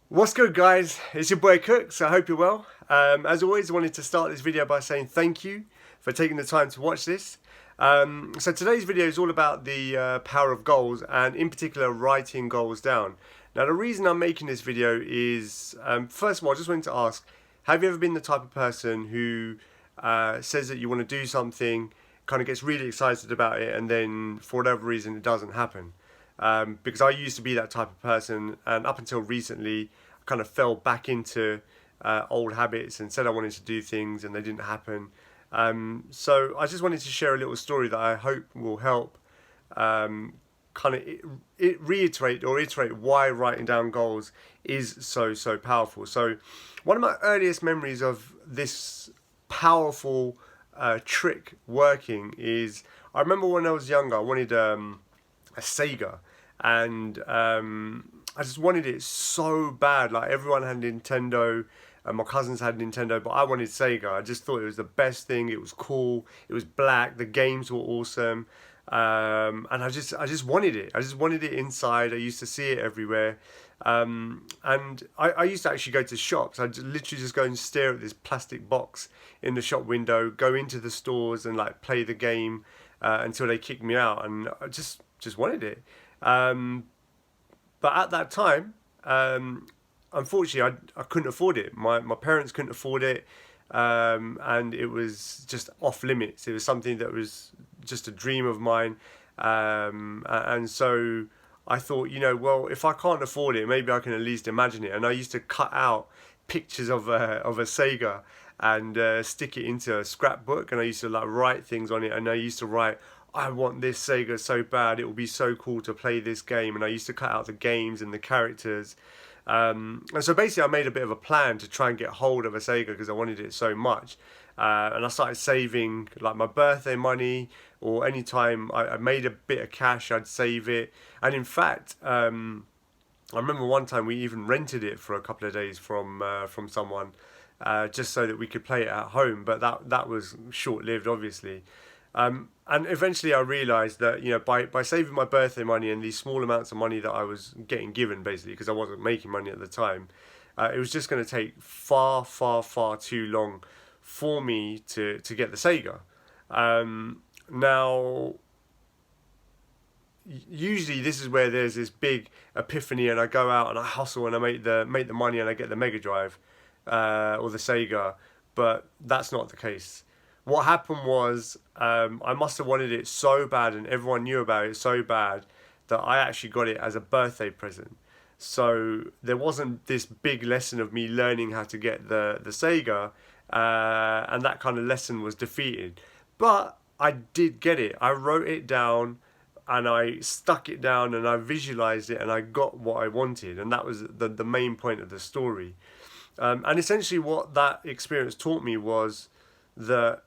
What's good, guys? It's your boy Kooks. I hope you're well. As always, I wanted to start this video by saying thank you for taking the time to watch this. So today's video is all about the power of goals, and in particular writing goals down. Now the reason I'm making this video is, first of all, I just wanted to ask, have you ever been the type of person who says that you want to do something, kind of gets really excited about it, and then for whatever reason it doesn't happen? Because I used to be that type of person, and up until recently, I kind of fell back into old habits and said I wanted to do things, and they didn't happen. So I just wanted to share a little story that I hope will help kind of reiterate or iterate why writing down goals is so powerful. So one of my earliest memories of this powerful trick working is I remember when I was younger, I wanted a Sega, and I just wanted it so bad. Like everyone had Nintendo, and my cousins had Nintendo, but I wanted Sega. I just thought it was the best thing. It was cool. It was black. The games were awesome, and I just wanted it. I just wanted it inside. I used to see it everywhere. And I used to actually go to shops. I'd literally just go and stare at this plastic box in the shop window, go into the stores and like play the game until they kicked me out, and I just wanted it. But at that time, unfortunately, I couldn't afford it. My parents couldn't afford it, and it was just off limits. It was something that was just a dream of mine, and so I thought, well, if I can't afford it, maybe I can at least imagine it. And I used to cut out pictures of a Sega and stick it into a scrapbook, and I used to like write things on it, and I used to write, I want this Sega so bad, it will be so cool to play this game. And I used to cut out the games and the characters. And so basically I made a bit of a plan to try and get hold of a Sega because I wanted it so much. And I started saving like my birthday money, or any time I made a bit of cash, I'd save it. And in fact, I remember one time we even rented it for a couple of days from someone, just so that we could play it at home. But that was short lived, obviously. And eventually I realised that, by saving my birthday money and these small amounts of money that I was getting given, basically, because I wasn't making money at the time, it was just going to take far too long for me to get the Sega. Now, usually this is where there's this big epiphany, and I go out and I hustle and I make the money and I get the Mega Drive or the Sega, but that's not the case. What happened was, I must have wanted it so bad, and everyone knew about it so bad, that I actually got it as a birthday present. So there wasn't this big lesson of me learning how to get the Sega, and that kind of lesson was defeated. But I did get it. I wrote it down, and I stuck it down, and I visualized it, and I got what I wanted, and that was the main point of the story. And essentially what that experience taught me was that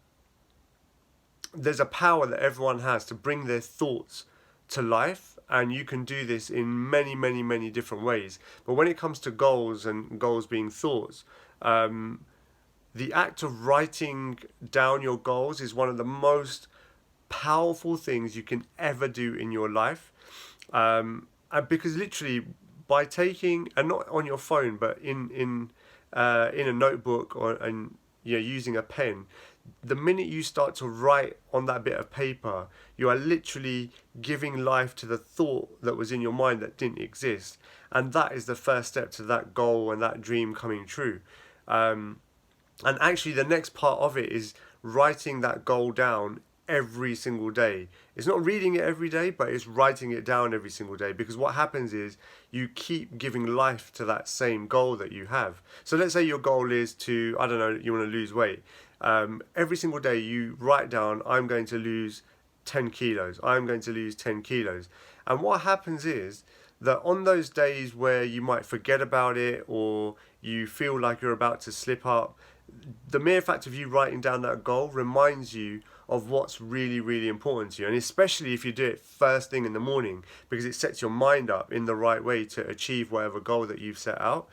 there's a power that everyone has to bring their thoughts to life, and you can do this in many different ways. But when it comes to goals, and goals being thoughts, the act of writing down your goals is one of the most powerful things you can ever do in your life. And because literally by taking, and not on your phone, but in a notebook, or and using a pen, the minute you start to write on that bit of paper, you are literally giving life to the thought that was in your mind that didn't exist. And that is the first step to that goal and that dream coming true. And actually, the next part of it is writing that goal down every single day. It's not reading it every day, but it's writing it down every single day. Because what happens is you keep giving life to that same goal that you have. So let's say your goal is to, I don't know, you want to lose weight. Every single day you write down, I'm going to lose 10 kilos. I'm going to lose 10 kilos. And what happens is that on those days where you might forget about it, or you feel like you're about to slip up, the mere fact of you writing down that goal reminds you of what's really important to you. And especially if you do it first thing in the morning, because it sets your mind up in the right way to achieve whatever goal that you've set out.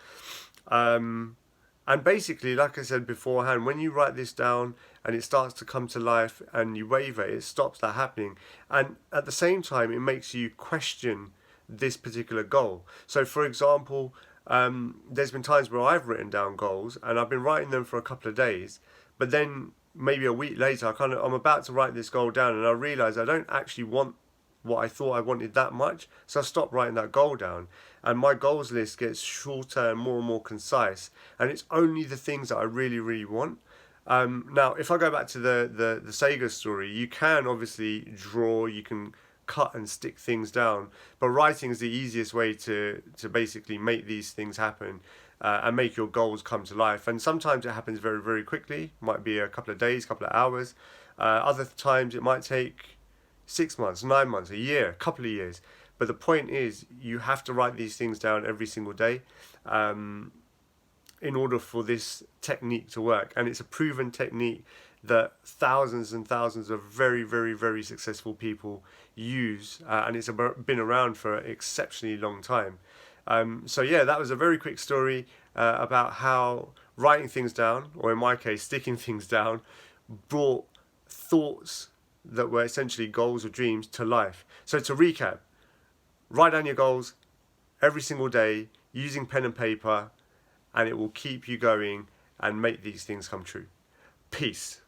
And basically, like I said beforehand, when you write this down and it starts to come to life and you waver, it stops that happening. And at the same time, it makes you question this particular goal. So for example, there's been times where I've written down goals and I've been writing them for a couple of days, but then maybe a week later, I'm about to write this goal down and I realise I don't actually want what I thought I wanted that much. So I stopped writing that goal down, and my goals list gets shorter and more concise. And it's only the things that I really, really want. Now, if I go back to the Sega story, you can obviously draw, you can cut and stick things down, but writing is the easiest way to basically make these things happen. And make your goals come to life. And sometimes it happens very, very quickly. Might be a couple of days, couple of hours. Other times it might take 6 months, 9 months, a year, a couple of years. But the point is, you have to write these things down every single day in order for this technique to work. And it's a proven technique that thousands and thousands of very, very, very successful people use. And it's been around for an exceptionally long time. So yeah, that was a very quick story about how writing things down, or in my case, sticking things down, brought thoughts that were essentially goals or dreams to life. So to recap, write down your goals every single day using pen and paper, and it will keep you going and make these things come true. Peace.